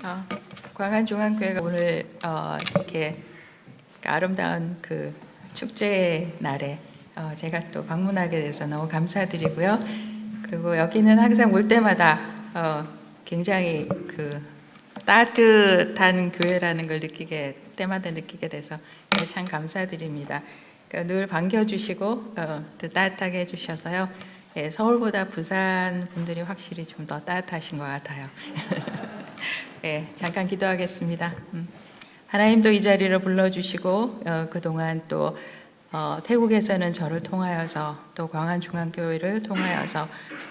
어, 광안중앙교회가 오늘 이렇게 아름다운 그 축제의 날에 제가 또 방문하게 돼서 너무 감사드리고요. 그리고 여기는 항상 올 때마다 굉장히 그 따뜻한 교회라는 걸 때마다 느끼게 돼서 참 감사드립니다. 그러니까 늘 반겨주시고 또 따뜻하게 해주셔서요. 예, 서울보다 부산 분들이 확실히 좀 더 따뜻하신 것 같아요. 예, 잠깐 기도하겠습니다. 하나님도 이 자리를 불러주시고 그동안 또 태국에서는 저를 통하여서 또 광안중앙교회를 통하여서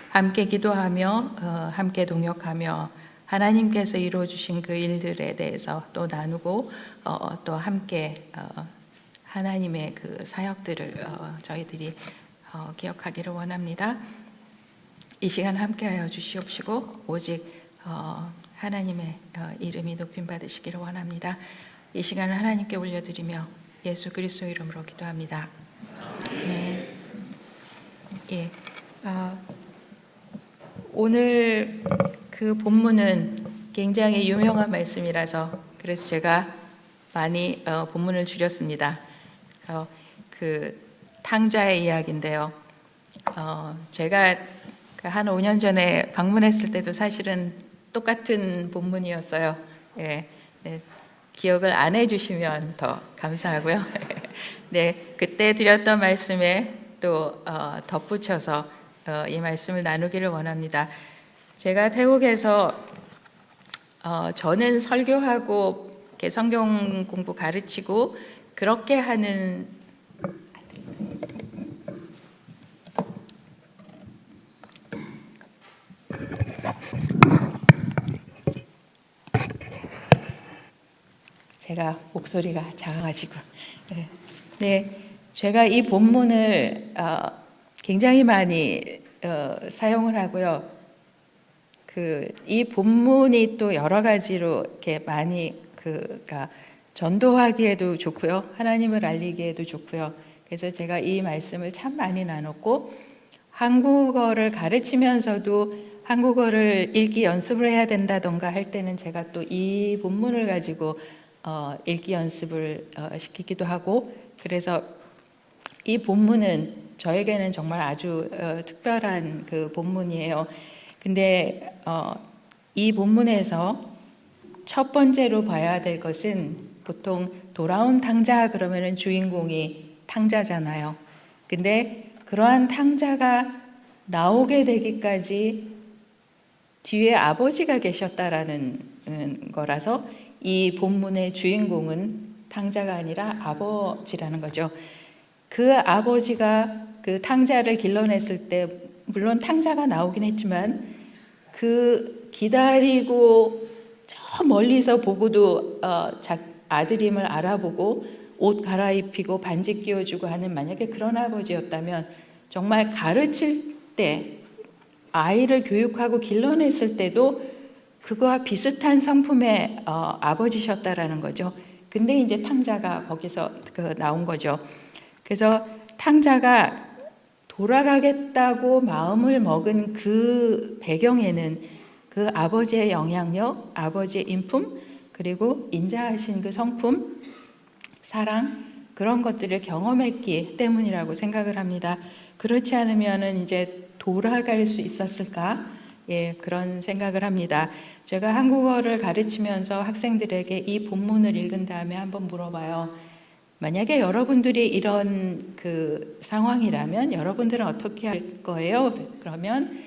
함께 기도하며 함께 동역하며 하나님께서 이루어주신 그 일들에 대해서 또 나누고 또 함께 하나님의 그 사역들을 저희들이 기억하기를 원합니다. 이 시간 함께하여 주시옵시고 오직 하나님의 이름이 높임 받으시기를 원합니다. 이 시간을 하나님께 올려드리며 예수 그리스도 이름으로 기도합니다. 네. 예. 오늘 그 본문은 굉장히 유명한 말씀이라서 그래서 제가 많이 본문을 줄였습니다. 그 탕자의 이야기인데요. 제가 한 5년 전에 방문했을 때도 사실은 똑같은 본문이었어요. 예, 네, 기억을 안 해주시면 더 감사하고요. 네, 그때 드렸던 말씀에 또 덧붙여서 이 말씀을 나누기를 원합니다. 제가 태국에서 저는 설교하고 성경 공부 가르치고 그렇게 하는 제가 목소리가 작아가지고 네, 제가 이 본문을 굉장히 많이 사용을 하고요. 이 본문이 또 여러 가지로 이렇게 많이 그러니까 전도하기에도 좋고요, 하나님을 알리기에도 좋고요. 그래서 제가 이 말씀을 참 많이 나눴고 한국어를 가르치면서도 한국어를 읽기 연습을 해야 된다던가 할 때는 제가 또 이 본문을 가지고 읽기 연습을 시키기도 하고 그래서 이 본문은 저에게는 정말 아주 특별한 그 본문이에요. 근데 이 본문에서 첫 번째로 봐야 될 것은 보통 돌아온 탕자 그러면은 주인공이 탕자잖아요. 근데 그러한 탕자가 나오게 되기까지 뒤에 아버지가 계셨다라는 거라서 이 본문의 주인공은 탕자가 아니라 아버지라는 거죠. 그 아버지가 그 탕자를 길러냈을 때 물론 탕자가 나오긴 했지만 그 기다리고 저 멀리서 보고도 아들임을 알아보고 옷 갈아입히고 반지 끼워주고 하는 만약에 그런 아버지였다면 정말 가르칠 때 아이를 교육하고 길러냈을 때도 그거와 비슷한 성품의 아버지셨다라는 거죠. 근데 이제 탕자가 거기서 나온 거죠. 그래서 탕자가 돌아가겠다고 마음을 먹은 그 배경에는 그 아버지의 영향력, 아버지의 인품, 그리고 인자하신 그 성품, 사랑 그런 것들을 경험했기 때문이라고 생각을 합니다. 그렇지 않으면은 이제 돌아갈 수 있었을까? 예, 그런 생각을 합니다. 제가 한국어를 가르치면서 학생들에게 이 본문을 읽은 다음에 한번 물어봐요. 만약에 여러분들이 이런 그 상황이라면 여러분들은 어떻게 할 거예요? 그러면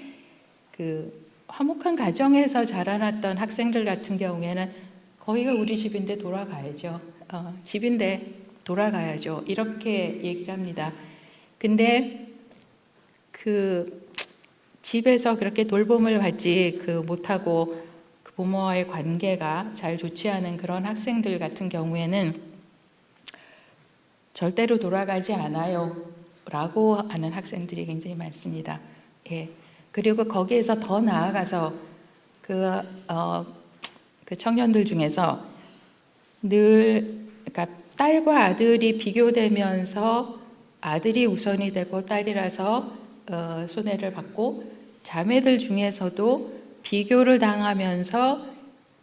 그 화목한 가정에서 자라났던 학생들 같은 경우에는 거기가 우리 집인데 돌아가야죠. 집인데 돌아가야죠. 이렇게 얘기를 합니다. 근데 그 집에서 그렇게 돌봄을 받지 못하고 그 부모와의 관계가 잘 좋지 않은 그런 학생들 같은 경우에는 절대로 돌아가지 않아요 라고 하는 학생들이 굉장히 많습니다. 예. 그리고 거기에서 더 나아가서 그 청년들 중에서 그러니까 딸과 아들이 비교되면서 아들이 우선이 되고 딸이라서 손해를 받고 자매들 중에서도 비교를 당하면서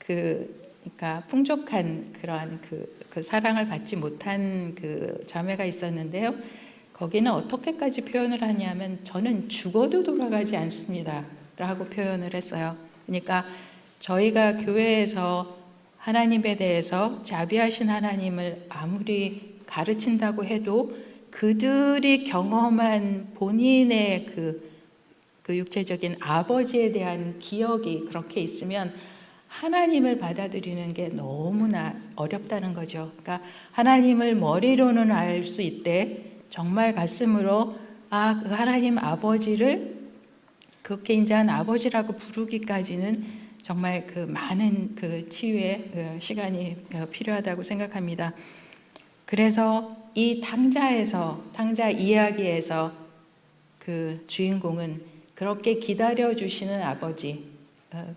그러니까 풍족한 그러한 그 사랑을 받지 못한 그 자매가 있었는데요. 거기는 어떻게까지 표현을 하냐면 저는 죽어도 돌아가지 않습니다 라고 표현을 했어요. 그러니까 저희가 교회에서 하나님에 대해서 자비하신 하나님을 아무리 가르친다고 해도 그들이 경험한 본인의 그 육체적인 아버지에 대한 기억이 그렇게 있으면 하나님을 받아들이는 게 너무나 어렵다는 거죠. 그러니까 하나님을 머리로는 알 수 있대 정말 가슴으로 그 하나님 아버지를 그렇게 인자한 아버지라고 부르기까지는 정말 그 많은 그 치유의 시간이 필요하다고 생각합니다. 그래서 이 탕자 이야기에서 그 주인공은 그렇게 기다려 주시는 아버지,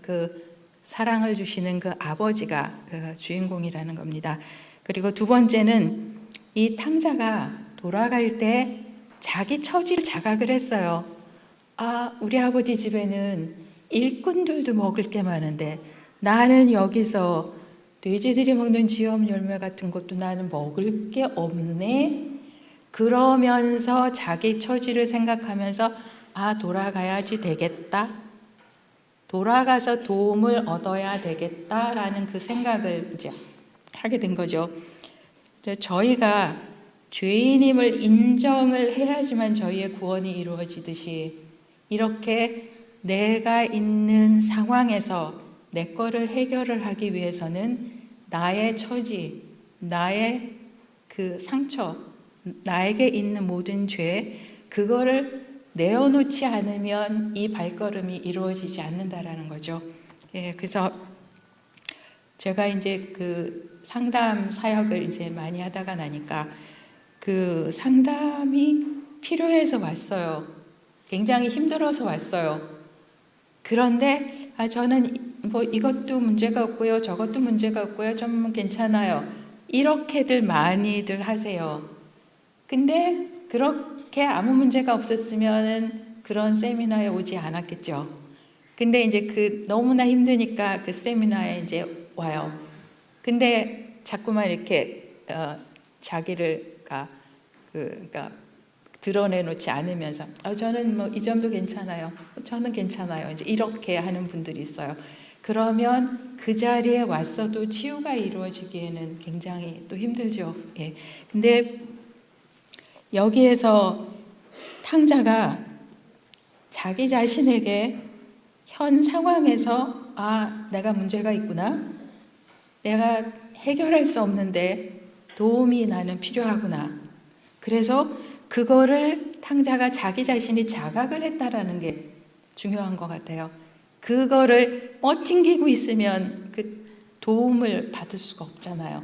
그 사랑을 주시는 그 아버지가 주인공이라는 겁니다. 그리고 두 번째는 이 탕자가 돌아갈 때 자기 처지를 자각을 했어요. 우리 아버지 집에는 일꾼들도 먹을 게 많은데 나는 여기서 돼지들이 먹는 지엄 열매 같은 것도 나는 먹을 게 없네. 그러면서 자기 처지를 생각하면서 돌아가야지 되겠다. 돌아가서 도움을 얻어야 되겠다라는 그 생각을 이제 하게 된 거죠. 저희가 죄인임을 인정을 해야지만 저희의 구원이 이루어지듯이 이렇게 내가 있는 상황에서 내 거를 해결을 하기 위해서는 나의 처지, 나의 그 상처, 나에게 있는 모든 죄, 그거를 내어놓지 않으면 이 발걸음이 이루어지지 않는다라는 거죠. 그래서 제가 이제 그 상담 사역을 이제 많이 하다가 나니까 그 상담이 필요해서 왔어요. 굉장히 힘들어서 왔어요. 그런데 저는 뭐 이것도 문제가 없고요, 저것도 문제가 없고요, 좀 괜찮아요. 이렇게들 많이들 하세요. 근데 그렇게 아무 문제가 없었으면 그런 세미나에 오지 않았겠죠. 근데 이제 너무나 힘드니까 그 세미나에 이제 와요. 근데 자꾸만 이렇게 자기를 그러니까 드러내놓지 않으면서 저는 뭐 이 점도 괜찮아요. 저는 괜찮아요. 이제 이렇게 하는 분들이 있어요. 그러면 그 자리에 왔어도 치유가 이루어지기에는 굉장히 또 힘들죠. 근데 여기에서 탕자가 자기 자신에게 현 상황에서 내가 문제가 있구나. 내가 해결할 수 없는데 도움이 나는 필요하구나. 그래서 그거를 탕자가 자기 자신이 자각을 했다라는 게 중요한 것 같아요. 그거를 튕기고 있으면 그 도움을 받을 수가 없잖아요.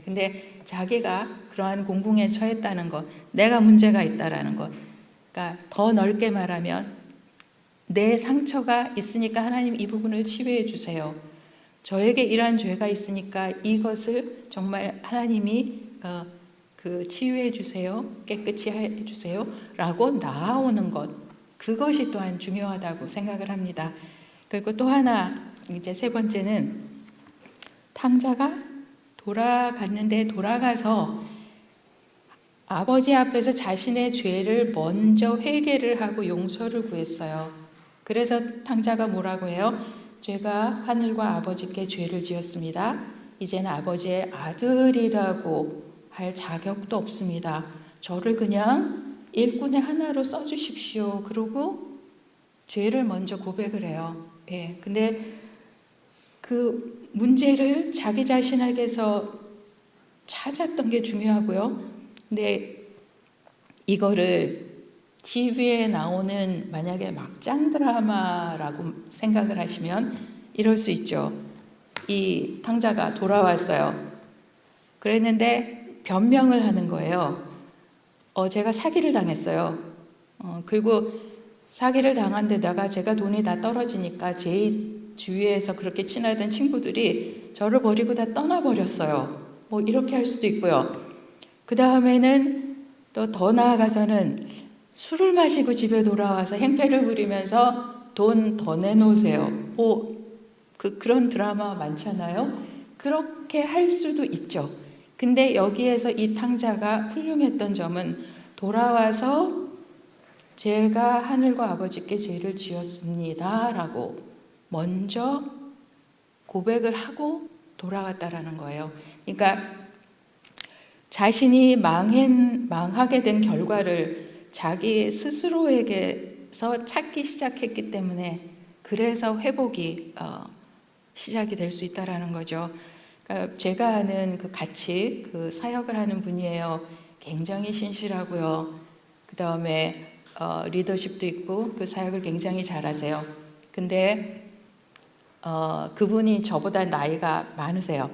근데 자기가 그러한 공궁에 처했다는 것, 내가 문제가 있다라는 것, 그러니까 더 넓게 말하면 내 상처가 있으니까 하나님 이 부분을 치유해 주세요. 저에게 이러한 죄가 있으니까 이것을 정말 하나님이 치유해 주세요. 깨끗이 해 주세요. 라고 나아오는 것. 그것이 또한 중요하다고 생각을 합니다. 그리고 또 하나, 이제 세 번째는 탕자가 돌아갔는데 돌아가서 아버지 앞에서 자신의 죄를 먼저 회개를 하고 용서를 구했어요. 그래서 탕자가 뭐라고 해요? 제가 하늘과 아버지께 죄를 지었습니다. 이제는 아버지의 아들이라고 할 자격도 없습니다. 저를 그냥 일꾼의 하나로 써주십시오. 그러고 죄를 먼저 고백을 해요. 근데 그 문제를 자기 자신에게서 찾았던 게 중요하고요. 근데 이거를 TV에 나오는 만약에 막장 드라마라고 생각을 하시면 이럴 수 있죠. 이 탕자가 돌아왔어요. 그랬는데 변명을 하는 거예요. 제가 사기를 당했어요. 그리고 사기를 당한 데다가 제가 돈이 다 떨어지니까 제 주위에서 그렇게 친하던 친구들이 저를 버리고 다 떠나버렸어요. 뭐 이렇게 할 수도 있고요. 그 다음에는 또 더 나아가서는 술을 마시고 집에 돌아와서 행패를 부리면서 돈 더 내놓으세요. 그런 드라마 많잖아요. 그렇게 할 수도 있죠. 근데 여기에서 이 탕자가 훌륭했던 점은 돌아와서 제가 하늘과 아버지께 죄를 지었습니다 라고 먼저 고백을 하고 돌아왔다라는 거예요. 그러니까 자신이 망하게 된 결과를 자기 스스로에게서 찾기 시작했기 때문에 그래서 회복이 시작이 될 수 있다라는 거죠. 그러니까 제가 아는 같이 사역을 하는 분이에요. 굉장히 신실하고요. 그 다음에 리더십도 있고 그 사역을 굉장히 잘하세요. 근데 그분이 저보다 나이가 많으세요.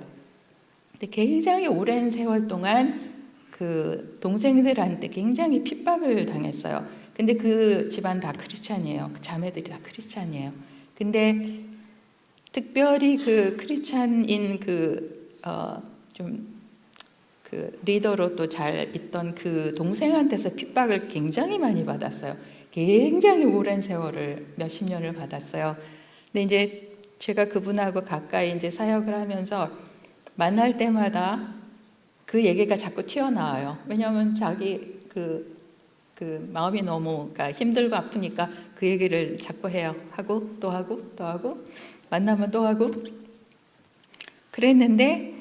근데 굉장히 오랜 세월 동안 그 동생들한테 굉장히 핍박을 당했어요. 근데 그 집안 다 크리스찬이에요. 그 자매들이 다 크리스찬이에요. 근데 특별히 그 크리스찬인 그 리더로 또 잘 있던 그 동생한테서 핍박을 굉장히 많이 받았어요. 굉장히 오랜 세월을 몇십 년을 받았어요. 근데 이제 제가 그분하고 가까이 이제 사역을 하면서 만날 때마다 그 얘기가 자꾸 튀어나와요. 왜냐하면 자기 그 마음이 너무 힘들고 아프니까 그 얘기를 자꾸 해요. 하고 또 하고 또 하고 만나면 또 하고 그랬는데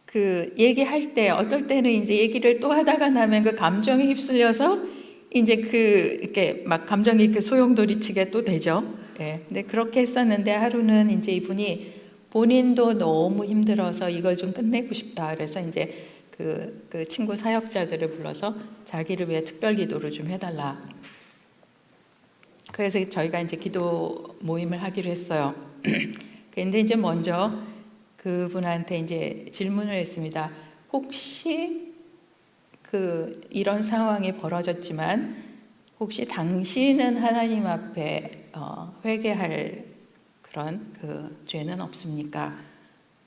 그 얘기할 때 어떨 때는 이제 얘기를 또 하다가 나면 그 감정에 휩쓸려서 이제 이렇게 막 감정이 소용돌이치게 또 되죠. 예. 근데 그렇게 했었는데 하루는 이제 이분이 본인도 너무 힘들어서 이걸 좀 끝내고 싶다. 그래서 이제 그 친구 사역자들을 불러서 자기를 위해 특별 기도를 좀 해달라. 그래서 저희가 이제 기도 모임을 하기로 했어요. 근데 이제 먼저 그분한테 이제 질문을 했습니다. 혹시 이런 상황이 벌어졌지만 혹시 당신은 하나님 앞에 회개할 그런 죄는 없습니까?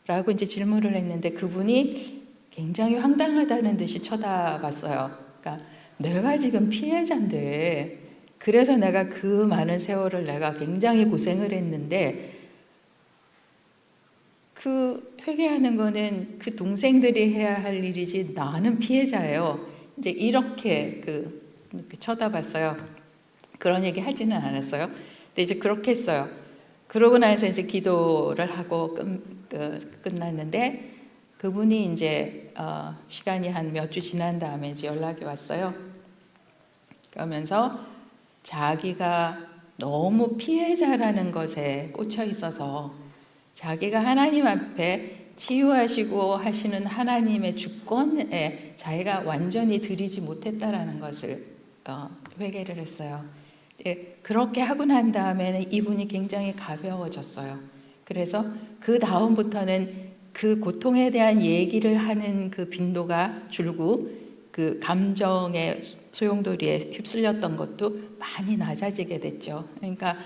라고 이제 질문을 했는데 그분이 굉장히 황당하다는 듯이 쳐다봤어요. 그러니까 내가 지금 피해자인데 그래서 내가 그 많은 세월을 내가 굉장히 고생을 했는데 회개하는 거는 그 동생들이 해야 할 일이지 나는 피해자예요. 이제 이렇게 쳐다봤어요. 그런 얘기 하지는 않았어요. 근데 이제 그렇게 했어요. 그러고 나서 이제 기도를 하고 끝났는데 그분이 이제 시간이 한 몇 주 지난 다음에 이제 연락이 왔어요. 그러면서 자기가 너무 피해자라는 것에 꽂혀 있어서 자기가 하나님 앞에 치유하시고 하시는 하나님의 주권에 자기가 완전히 드리지 못했다라는 것을 회개를 했어요. 그렇게 하고 난 다음에는 이분이 굉장히 가벼워졌어요. 그래서 그 다음부터는 그 고통에 대한 얘기를 하는 그 빈도가 줄고 그 감정의 소용돌이에 휩쓸렸던 것도 많이 낮아지게 됐죠. 그러니까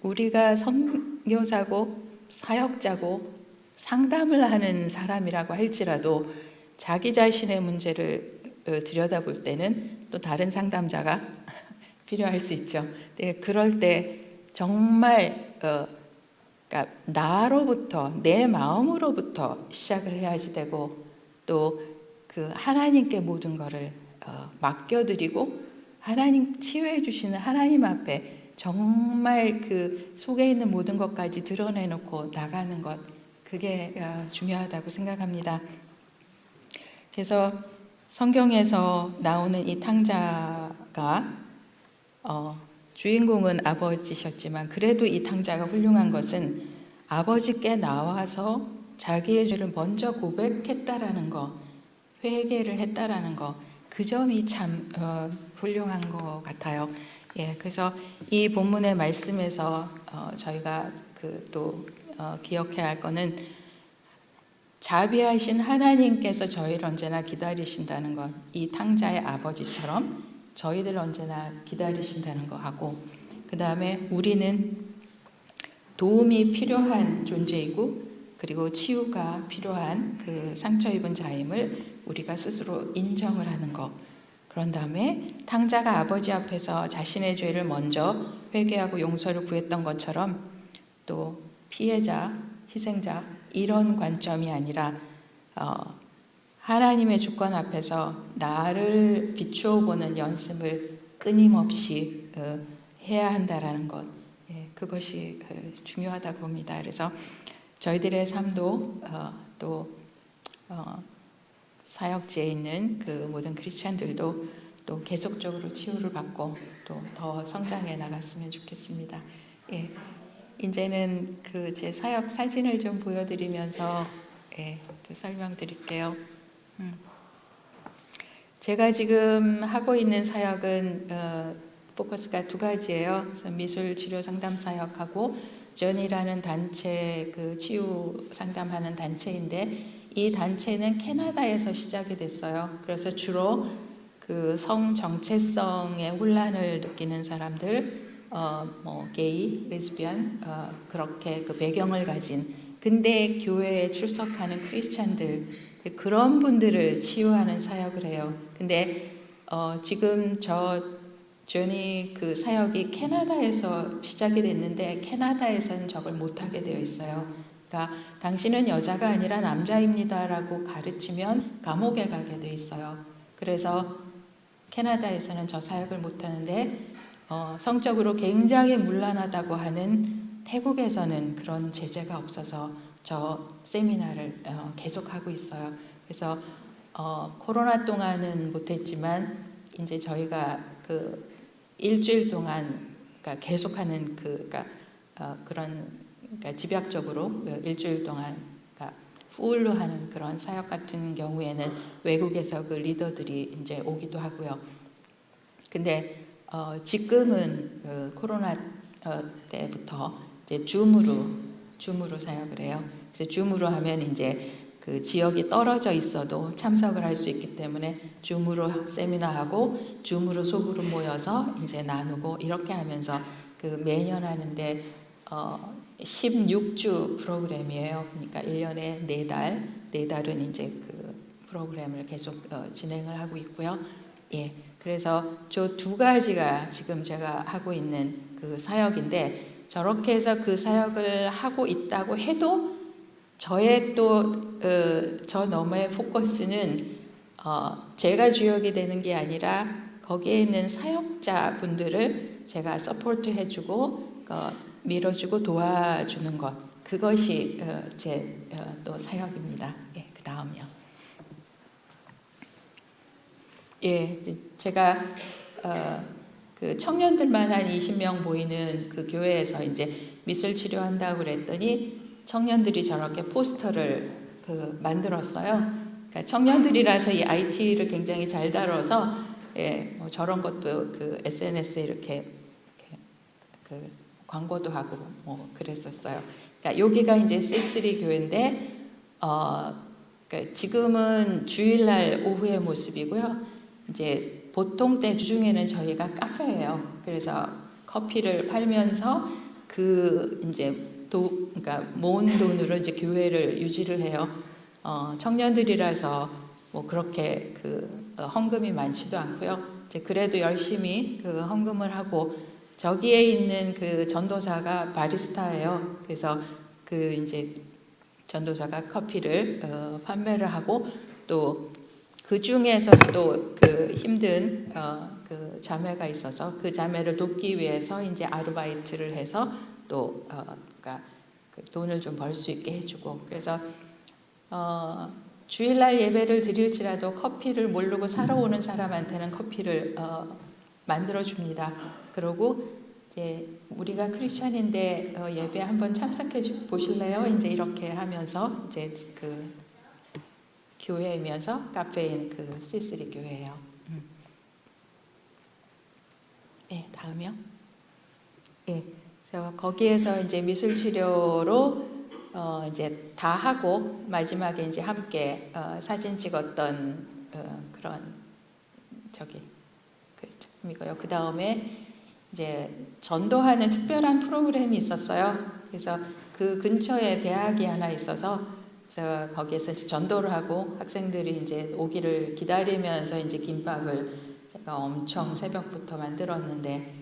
우리가 선교사고 사역자고 상담을 하는 사람이라고 할지라도 자기 자신의 문제를 들여다볼 때는 또 다른 상담자가 필요할 수 있죠. 그럴 때 정말 그러니까 나로부터 내 마음으로부터 시작을 해야지 되고 또 하나님께 모든 것을 맡겨드리고 하나님 치유해 주시는 하나님 앞에 정말 속에 있는 모든 것까지 드러내놓고 나가는 것 그게 중요하다고 생각합니다. 그래서 성경에서 나오는 이 탕자가 주인공은 아버지셨지만 그래도 이 탕자가 훌륭한 것은 아버지께 나와서 자기의 죄를 먼저 고백했다라는 거, 회개를 했다라는 거, 그 점이 참 훌륭한 것 같아요. 예, 그래서 이 본문의 말씀에서 저희가 또 기억해야 할 거는 자비하신 하나님께서 저희를 언제나 기다리신다는 것, 이 탕자의 아버지처럼 저희들 언제나 기다리신다는 거 하고 그 다음에 우리는 도움이 필요한 존재이고 그리고 치유가 필요한 상처 입은 자임을 우리가 스스로 인정을 하는 것. 그런 다음에 탕자가 아버지 앞에서 자신의 죄를 먼저 회개하고 용서를 구했던 것처럼 또 피해자, 희생자 이런 관점이 아니라 하나님의 주권 앞에서 나를 비추어 보는 연습을 끊임없이 해야 한다라는 것, 그것이 중요하다고 봅니다. 그래서 저희들의 삶도 또 사역지에 있는 그 모든 크리스찬들도 또 계속적으로 치유를 받고 또 더 성장해 나갔으면 좋겠습니다. 이제는 그 제 사역 사진을 좀 보여드리면서 또 설명드릴게요. 제가 지금 하고 있는 사역은 포커스가 두 가지예요. 그래서 미술 치료 상담 사역하고 전이라는 단체, 그 치유 상담하는 단체인데 이 단체는 캐나다에서 시작이 됐어요. 그래서 주로 그 성 정체성의 혼란을 느끼는 사람들, 게이, 레즈비언, 그렇게 그 배경을 가진 근대 교회에 출석하는 크리스찬들, 그런 분들을 치유하는 사역을 해요. 근데 지금 저니 그 사역이 캐나다에서 시작이 됐는데 캐나다에서는 저걸 못하게 되어 있어요. 그러니까 당신은 여자가 아니라 남자입니다라고 가르치면 감옥에 가게 돼 있어요. 그래서 캐나다에서는 저 사역을 못하는데 성적으로 굉장히 문란하다고 하는 태국에서는 그런 제재가 없어서 저 세미나를 계속하고 있어요. 그래서 코로나 동안은 못했지만 이제 저희가 그 일주일 동안 그러니까 계속하는 그러니까 집약적으로 일주일 동안 그러니까 풀로 하는 그런 사역 같은 경우에는 외국에서 그 리더들이 이제 오기도 하고요. 근데 지금은 그 코로나 때부터 이제 줌으로 사역을 해요. 그래서 줌으로 하면 이제 그 지역이 떨어져 있어도 참석을 할 수 있기 때문에 줌으로 세미나하고 줌으로 소그룹 모여서 이제 나누고 이렇게 하면서 그 매년 하는데 16주 프로그램이에요. 그러니까 1년에 4달은 이제 그 프로그램을 계속 진행을 하고 있고요. 그래서 저 두 가지가 지금 제가 하고 있는 그 사역인데 저렇게 해서 그 사역을 하고 있다고 해도 저의 또 저 너머의 포커스는 제가 주역이 되는 게 아니라 거기에 있는 사역자 분들을 제가 서포트 해주고 밀어주고 도와주는 것, 그것이 제 또 사역입니다. 그 다음요. 제가 그 청년들만 한 20명 모이는 그 교회에서 이제 미술 치료한다고 그랬더니 청년들이 저렇게 포스터를 그 만들었어요. 그러니까 청년들이라서 이 IT를 굉장히 잘 다뤄서 뭐 저런 것도 그 SNS에 이렇게 그 광고도 하고 뭐 그랬었어요. 그러니까 여기가 이제 C3 교회인데 그러니까 지금은 주일날 오후의 모습이고요. 이제 보통 때 주중에는 저희가 카페예요. 그래서 커피를 팔면서 그 이제 그러니까 모은 돈으로 이제 교회를 유지를 해요. 청년들이라서 뭐 그렇게 그 헌금이 많지도 않고요. 이제 그래도 열심히 그 헌금을 하고 저기에 있는 그 전도사가 바리스타예요. 그래서 그 이제 전도사가 커피를 판매를 하고 또 그 중에서 또 그 힘든 그 자매가 있어서 그 자매를 돕기 위해서 이제 아르바이트를 해서 또 그러니까 그 돈을 좀 벌 수 있게 해주고 그래서 주일날 예배를 드릴지라도 커피를 모르고 사러 오는 사람한테는 커피를 만들어 줍니다. 그리고 이제 우리가 크리스천인데 예배 한번 참석해 보실래요? 이제 이렇게 하면서 이제 그 교회이면서 카페인 그 C3 교회예요. 다음이요. 그래서 거기에서 이제 미술 치료로 이제 다 하고 마지막에 이제 함께 사진 찍었던 그런 이거요. 그 다음에 이제 전도하는 특별한 프로그램이 있었어요. 그래서 그 근처에 대학이 하나 있어서 그래서 거기에서 전도를 하고 학생들이 이제 오기를 기다리면서 이제 김밥을 제가 엄청 새벽부터 만들었는데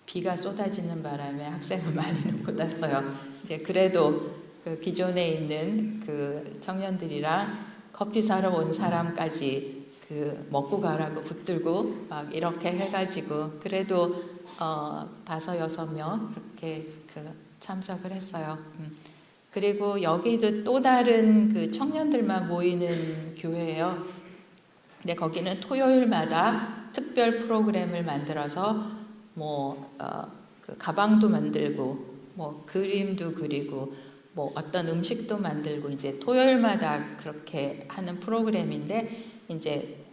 비가 쏟아지는 바람에 학생은 많이는 못 왔어요. 이제 그래도 그 기존에 있는 그 청년들이랑 커피 사러 온 사람까지 그 먹고 가라고 붙들고 막 이렇게 해가지고 그래도 5-6명 그렇게 그 참석을 했어요. 그리고 여기도 또 다른 그 청년들만 모이는 교회예요. 근데 거기는 토요일마다 특별 프로그램을 만들어서 그 가방도 만들고 그림도 그리고 어떤 음식도 만들고 이제 토요일마다 그렇게 하는 프로그램인데 이제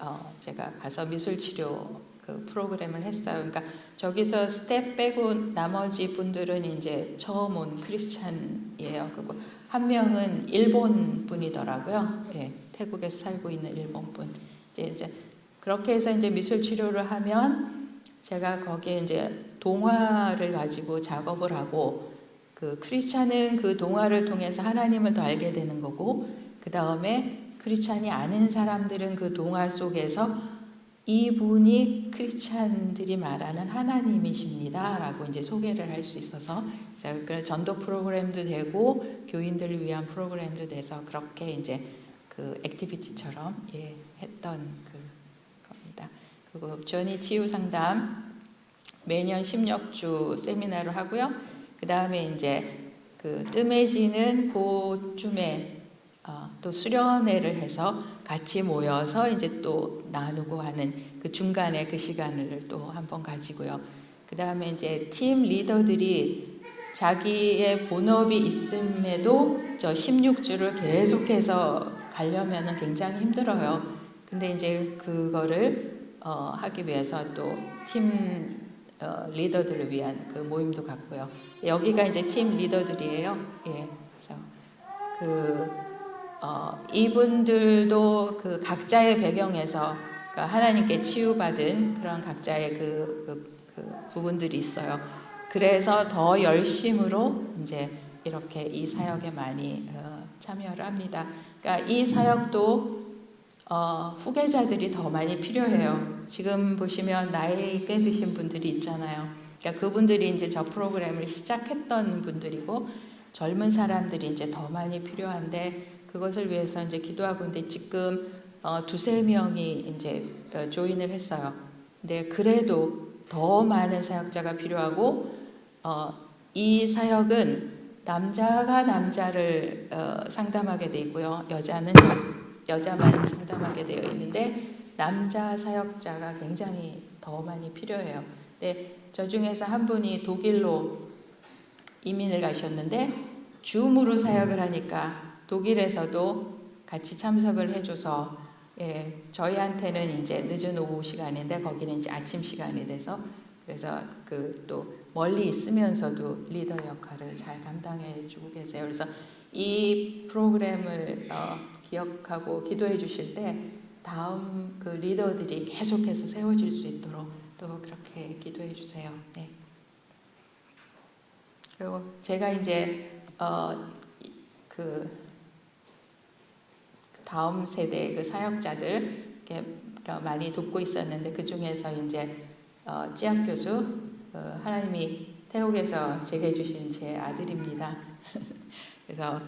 제가 가서 미술 치료 그 프로그램을 했어요. 그러니까 저기서 스텝 빼고 나머지 분들은 이제 처음 온 크리스찬이에요. 그리고 한 명은 일본 분이더라고요. 예, 태국에서 살고 있는 일본 분. 이제 그렇게 해서 이제 미술 치료를 하면 제가 거기에 이제 동화를 가지고 작업을 하고 그 크리스찬은 그 동화를 통해서 하나님을 더 알게 되는 거고 그 다음에 크리스찬이 아는 사람들은 그 동화 속에서 이분이 크리스찬들이 말하는 하나님이십니다 라고 이제 소개를 할 수 있어서 제가 전도 프로그램도 되고 교인들을 위한 프로그램도 돼서 그렇게 이제 그 액티비티처럼 했던 그 겁니다. 그리고 전이 치유 상담 매년 16주 세미나를 하고요. 그 다음에 이제 그 뜸해지는 그쯤에 또 수련회를 해서 같이 모여서 이제 또 나누고 하는 그 중간에 그 시간을 또 한번 가지고요. 그 다음에 이제 팀 리더들이 자기의 본업이 있음에도 저 16주를 계속해서 가려면은 굉장히 힘들어요. 근데 이제 그거를 하기 위해서 또 팀 리더들을 위한 그 모임도 갖고요. 여기가 이제 팀 리더들이에요. 예. 그래서 이분들도 그 각자의 배경에서 그러니까 하나님께 치유받은 그런 각자의 그 부분들이 있어요. 그래서 더 열심으로 이제 이렇게 이 사역에 많이 참여를 합니다. 그러니까 이 사역도 후계자들이 더 많이 필요해요. 지금 보시면 나이 꽤 드신 분들이 있잖아요. 그러니까 그분들이 이제 저 프로그램을 시작했던 분들이고 젊은 사람들이 이제 더 많이 필요한데 그것을 위해서 이제 기도하고 있는데 지금 2-3명이 이제 조인을 했어요. 근데 그래도 더 많은 사역자가 필요하고 이 사역은 남자가 남자를 상담하게 돼 있고요. 여자만 상담하게 되어 있는데 남자 사역자가 굉장히 더 많이 필요해요. 근데 저 중에서 한 분이 독일로 이민을 가셨는데 줌으로 사역을 하니까 독일에서도 같이 참석을 해줘서 저희한테는 이제 늦은 오후 시간인데 거기는 이제 아침 시간이 돼서 그래서 그 또 멀리 있으면서도 리더 역할을 잘 감당해주고 계세요. 그래서 이 프로그램을 기억하고 기도해 주실 때 다음 그 리더들이 계속해서 세워질 수 있도록 또 그렇게 기도해 주세요. 네. 그리고 제가 이제 그 다음 세대 그 사역자들 이렇게 많이 돕고 있었는데 그 중에서 이제 찌학 교수 하나님이 태국에서 제게 주신 제 아들입니다. 그래서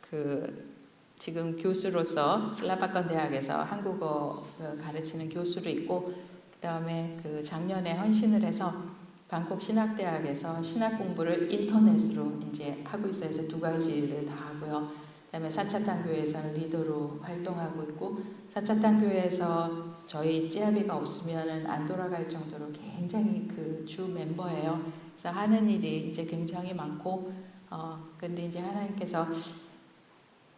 그 지금 교수로서 슬라바컨 대학에서 한국어 가르치는 교수로 있고 그 다음에 그 작년에 헌신을 해서 방콕 신학대학에서 신학 공부를 인터넷으로 이제 하고 있어요. 그래서 2가지를 다 하고요. 그다음에 사차탄 교회에서 리더로 활동하고 있고 사차탄 교회에서 저희 찌아비가 없으면은 안 돌아갈 정도로 굉장히 그 주 멤버예요. 그래서 하는 일이 이제 굉장히 많고 근데 이제 하나님께서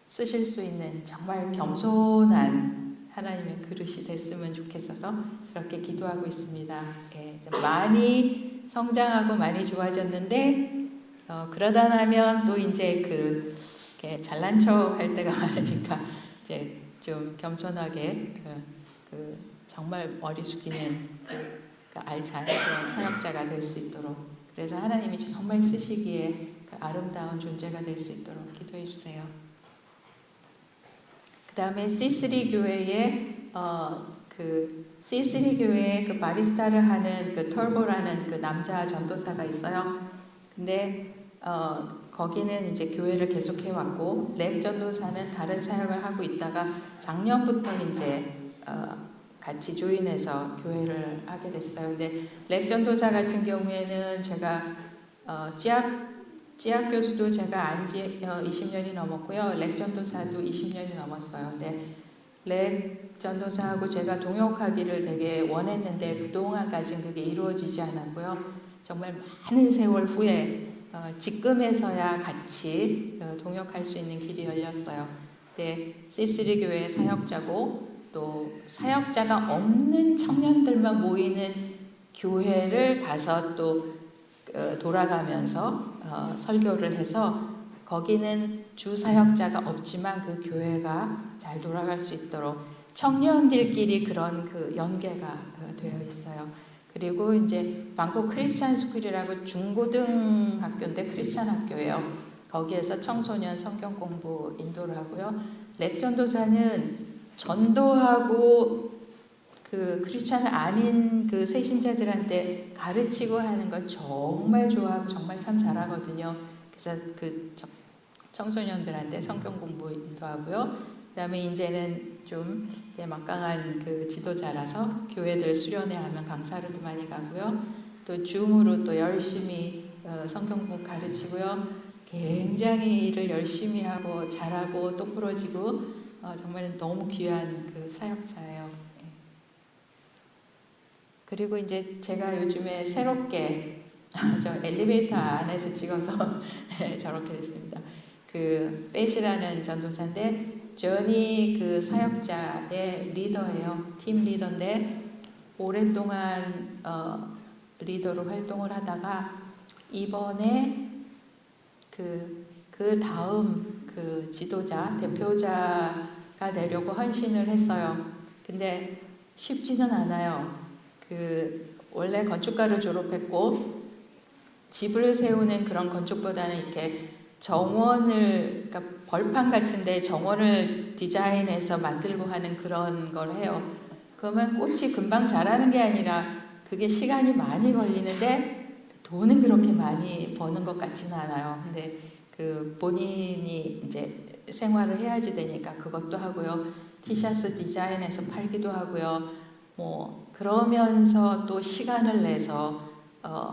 쓰실 수 있는 정말 겸손한 하나님의 그릇이 됐으면 좋겠어서 그렇게 기도하고 있습니다. 예, 많이 성장하고 많이 좋아졌는데 그러다 나면 또 이제 이렇게 잘난 척 할 때가 많으니까 이제 좀 겸손하게 정말 머리 숙이는 알찬 그런 사역자가 될 수 있도록 그래서 하나님이 정말 쓰시기에 그 아름다운 존재가 될 수 있도록 기도해 주세요. 그 다음에 C3 교회에 그 C3 교회에 그 바리스타를 하는 그 털보라는 그 남자 전도사가 있어요. 근데 거기는 이제 교회를 계속해 왔고 렉 전도사는 다른 사역을 하고 있다가 작년부터 이제 같이 조인해서 교회를 하게 됐어요. 근데 렉 전도사 같은 경우에는 제가 찌학 교수도 제가 안지 20년이 넘었고요. 렉 전도사도 20년이 넘었어요. 근데 렉 전도사하고 제가 동역하기를 되게 원했는데 그동안까지는 그게 이루어지지 않았고요. 정말 많은 세월 후에 지금에서야 같이 동역할 수 있는 길이 열렸어요. 근데 C3 교회 사역자고 또 사역자가 없는 청년들만 모이는 교회를 가서 또 돌아가면서 설교를 해서 거기는 주 사역자가 없지만 그 교회가 잘 돌아갈 수 있도록 청년들끼리 그런 그 연계가 되어 있어요. 그리고 이제 방콕 크리스찬 스쿨이라고 중고등학교인데 크리스찬 학교예요. 거기에서 청소년 성경 공부 인도를 하고요. 렉 전도사는 전도하고 그 크리스찬 아닌 그 새신자들한테 가르치고 하는 거 정말 좋아하고 정말 참 잘하거든요. 그래서 그 청소년들한테 성경 공부 인도하고요. 그다음에 이제는 좀 막강한 그 지도자라서 교회들 수련회 하면 강사로도 많이 가고요. 또 줌으로 또 열심히 성경 공부 가르치고요. 굉장히 일을 열심히 하고 잘하고 똑부러지고 정말 너무 귀한 그 사역자예요. 그리고 이제 제가 요즘에 새롭게 저 엘리베이터 안에서 찍어서 저렇게 됐습니다. 그 뺏이라는 전도사인데 전이 그 사역자의 리더예요. 팀 리더인데 오랫동안 리더로 활동을 하다가 이번에 그 다음 그 지도자 대표자가 되려고 헌신을 했어요. 근데 쉽지는 않아요. 그 원래 건축가를 졸업했고 집을 세우는 그런 건축보다는 이렇게 정원을, 그러니까 벌판 같은데 정원을 디자인해서 만들고 하는 그런 걸 해요. 그러면 꽃이 금방 자라는 게 아니라 그게 시간이 많이 걸리는데 돈은 그렇게 많이 버는 것 같지는 않아요. 근데 그 본인이 이제 생활을 해야지 되니까 그것도 하고요. 티셔츠 디자인해서 팔기도 하고요. 뭐 그러면서 또 시간을 내서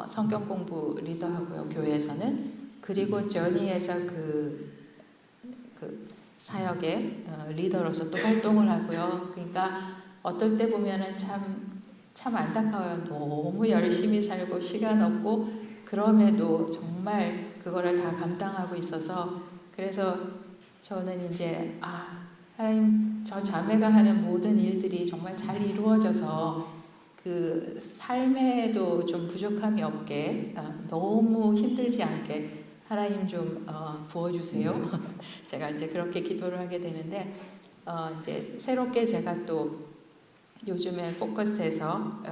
성경 공부 리더하고요. 교회에서는. 그리고 저니에서 그 사역의 리더로서 또 활동을 하고요. 그러니까 어떨 때 보면은 참 안타까워요. 너무 열심히 살고 시간 없고 그럼에도 정말 그거를 다 감당하고 있어서 그래서 저는 이제 하나님 저 자매가 하는 모든 일들이 정말 잘 이루어져서 그 삶에도 좀 부족함이 없게 너무 힘들지 않게 하나님 좀 부어주세요. 제가 이제 그렇게 기도를 하게 되는데 이제 새롭게 제가 또 요즘에 포커스에서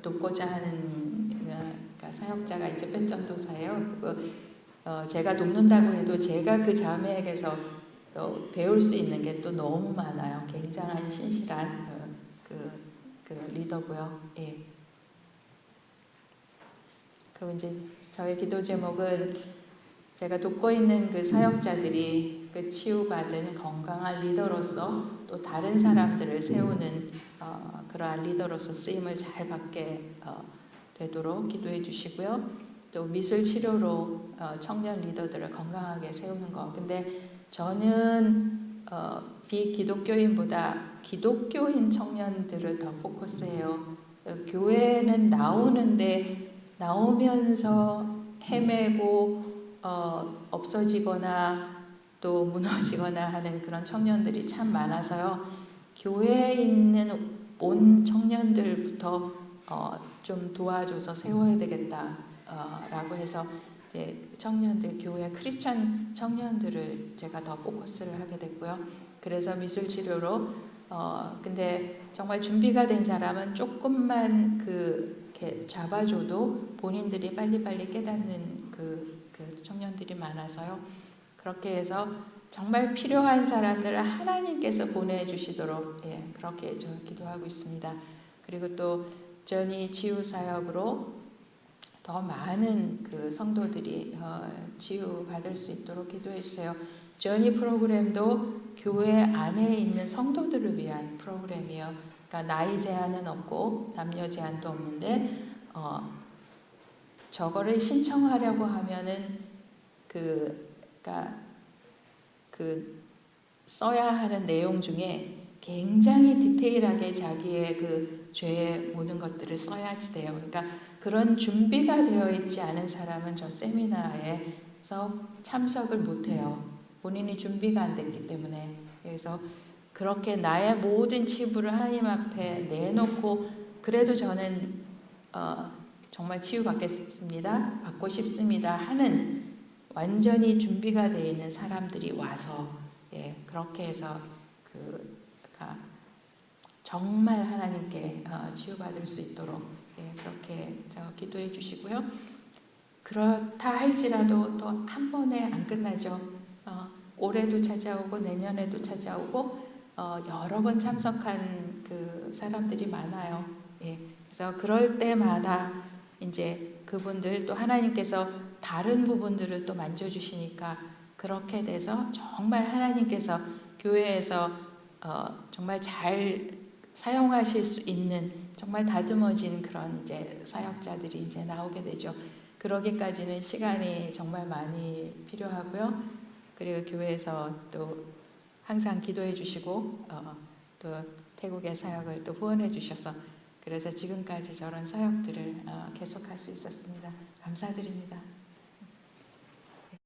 돕고자 하는 그러니까 사역자가 이제 뺏전도사예요. 제가 돕는다고 해도 제가 그 자매에게서 배울 수 있는 게 또 너무 많아요. 굉장한 신실한 그 리더고요. 예. 그리고 이제 저의 기도 제목은 제가 돕고 있는 그 사역자들이 그 치유받은 건강한 리더로서 또 다른 사람들을 세우는 그러한 리더로서 쓰임을 잘 받게 되도록 기도해 주시고요. 또 미술 치료로 청년 리더들을 건강하게 세우는 거. 근데 저는 비기독교인보다 기독교인 청년들을 더 포커스해요. 교회는 나오면서 헤매고 없어지거나 또 무너지거나 하는 그런 청년들이 참 많아서요. 교회에 있는 온 청년들부터 좀 도와줘서 세워야 되겠다라고 해서 이제 청년들, 교회 크리스찬 청년들을 제가 더 포커스를 하게 됐고요. 그래서 미술 치료로 근데 정말 준비가 된 사람은 조금만 이렇게 잡아줘도 본인들이 빨리빨리 깨닫는 그 청년들이 많아서요. 그렇게 해서 정말 필요한 사람들을 하나님께서 보내주시도록 그렇게 저 기도하고 있습니다. 그리고 또 전이 치유 사역으로 더 많은 그 성도들이 치유받을 수 있도록 기도해 주세요. 저니 프로그램도 교회 안에 있는 성도들을 위한 프로그램이에요. 그러니까 나이 제한은 없고 남녀 제한도 없는데 저거를 신청하려고 하면은 그러니까 그 써야 하는 내용 중에 굉장히 디테일하게 자기의 그 죄의 모든 것들을 써야지 돼요. 그러니까 그런 준비가 되어 있지 않은 사람은 저 세미나에서 참석을 못 해요. 본인이 준비가 안 됐기 때문에. 그래서 그렇게 나의 모든 치부를 하나님 앞에 내놓고 그래도 저는 정말 치유받겠습니다. 받고 싶습니다. 하는 완전히 준비가 되어 있는 사람들이 와서 그렇게 해서 정말 하나님께 치유받을 수 있도록 그렇게 기도해 주시고요. 그렇다 할지라도 또 한 번에 안 끝나죠. 올해도 찾아오고 내년에도 찾아오고 여러 번 참석한 그 사람들이 많아요. 그래서 그럴 때마다 이제 그분들 또 하나님께서 다른 부분들을 또 만져주시니까 그렇게 돼서 정말 하나님께서 교회에서 정말 잘 사용하실 수 있는 정말 다듬어진 그런 이제 사역자들이 이제 나오게 되죠. 그러기까지는 시간이 정말 많이 필요하고요. 그리고 교회에서 또 항상 기도해 주시고 또 태국의 사역을 또 후원해 주셔서 그래서 지금까지 저런 사역들을 계속할 수 있었습니다. 감사드립니다.